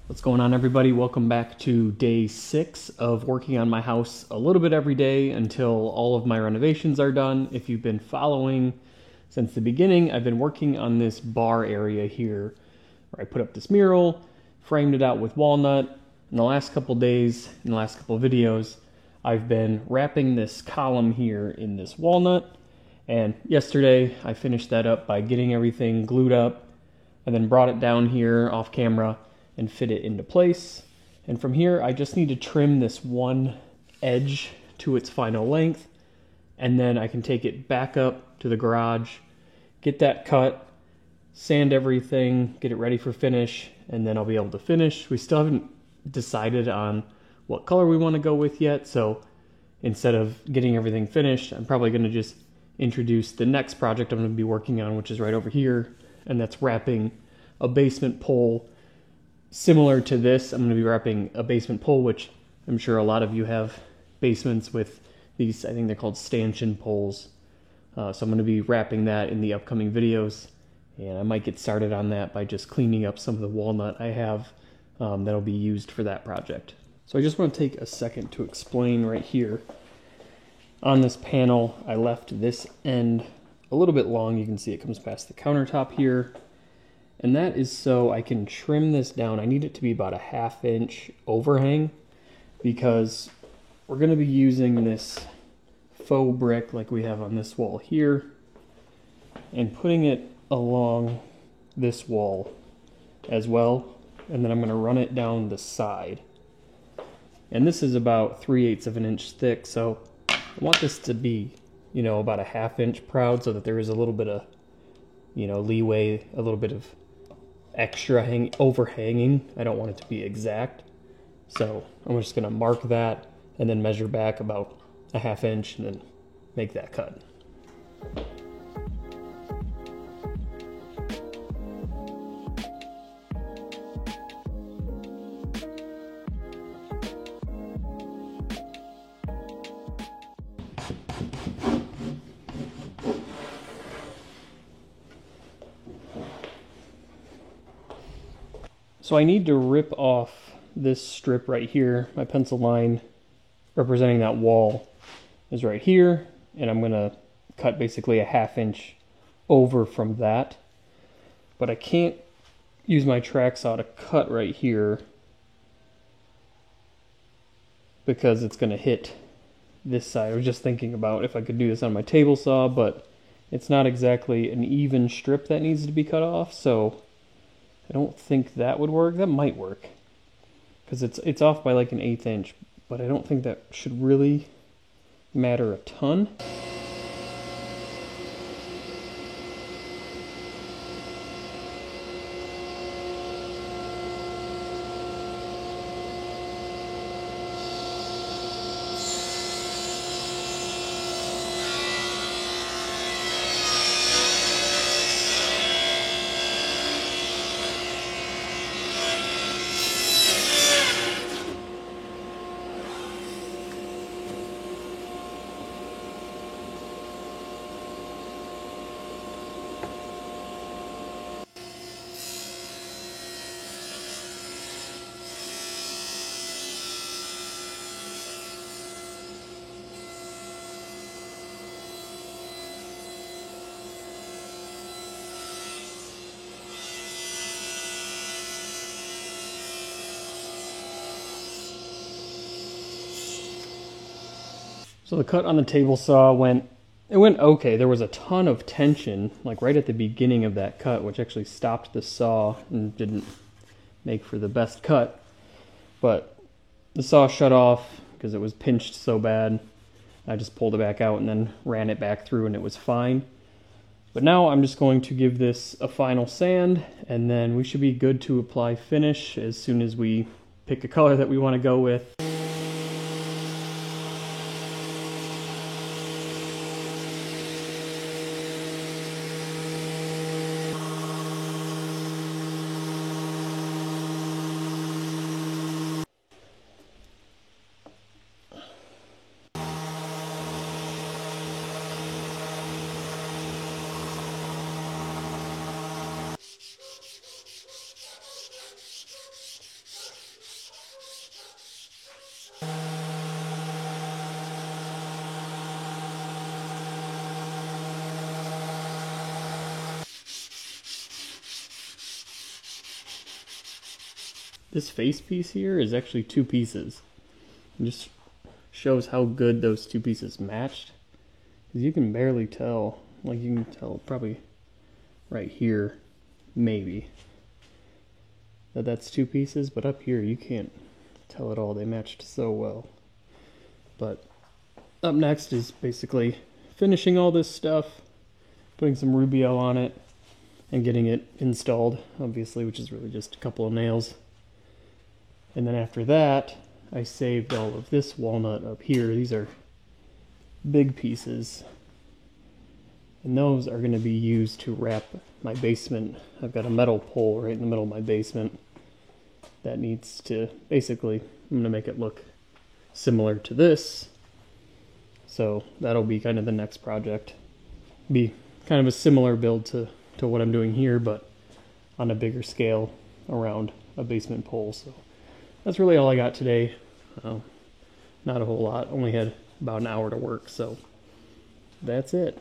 What's going on, everybody? Welcome back to day 6 of working on my house a little bit every day until all of my renovations are done. If you've been following since the beginning, I've been working on this bar area here where I put up this mural, framed it out with walnut. In the last couple days, in the last couple videos, I've been wrapping this column here in this walnut. And yesterday I finished that up by getting everything glued up and then brought it down here off camera and fit it into place. And from here, I just need to trim this one edge to its final length, and then I can take it back up to the garage, get that cut, sand everything, get it ready for finish, and then I'll be able to finish. We still haven't decided on what color we want to go with yet, so instead of getting everything finished, I'm probably going to just introduce the next project I'm going to be working on, which is right over here, and that's wrapping a basement pole. Similar to this, I'm going to be wrapping a basement pole, which I'm sure a lot of you have basements with these, I think they're called stanchion poles. So I'm going to be wrapping that in the upcoming videos, and I might get started on that by just cleaning up some of the walnut I have that'll be used for that project. So I just want to take a second to explain right here. On this panel, I left this end a little bit long. You can see it comes past the countertop here. And that is so I can trim this down. I need it to be about a 1/2 inch overhang because we're going to be using this faux brick like we have on this wall here and putting it along this wall as well. And then I'm going to run it down the side. And this is about 3/8 of an inch thick, so I want this to be, about a 1/2 inch proud so that there is a little bit of, leeway, a little bit of extra overhanging. I don't want it to be exact. So I'm just going to mark that and then measure back about a 1/2 inch and then make that cut. So I need to rip off this strip right here. My pencil line representing that wall is right here, and I'm gonna cut basically a 1/2 inch over from that. But I can't use my track saw to cut right here because it's gonna hit this side. I was just thinking about if I could do this on my table saw, but it's not exactly an even strip that needs to be cut off, so I don't think that would work. That might work because it's off by like an 1/8 inch, but I don't think that should really matter a ton. So the cut on the table saw went okay. There was a ton of tension, like right at the beginning of that cut, which actually stopped the saw and didn't make for the best cut. But the saw shut off because it was pinched so bad. I just pulled it back out and then ran it back through and it was fine. But now I'm just going to give this a final sand, and then we should be good to apply finish as soon as we pick a color that we want to go with. this face piece here is actually two pieces. It just shows how good those two pieces matched. Because you can barely tell, like you can tell probably right here, maybe, that that's two pieces, but up here you can't tell at all. They matched so well. But up next is basically finishing all this stuff, putting some Rubio on it, and getting it installed, obviously, which is really just a couple of nails. And then after that, I saved all of this walnut up here. These are big pieces, and those are going to be used to wrap my basement. I've got a metal pole right in the middle of my basement that needs to, basically, I'm going to make it look similar to this. So that'll be kind of the next project. Be kind of a similar build to what I'm doing here, but on a bigger scale around a basement pole. So that's really all I got today. Not a whole lot. Only had about an hour to work, so that's it.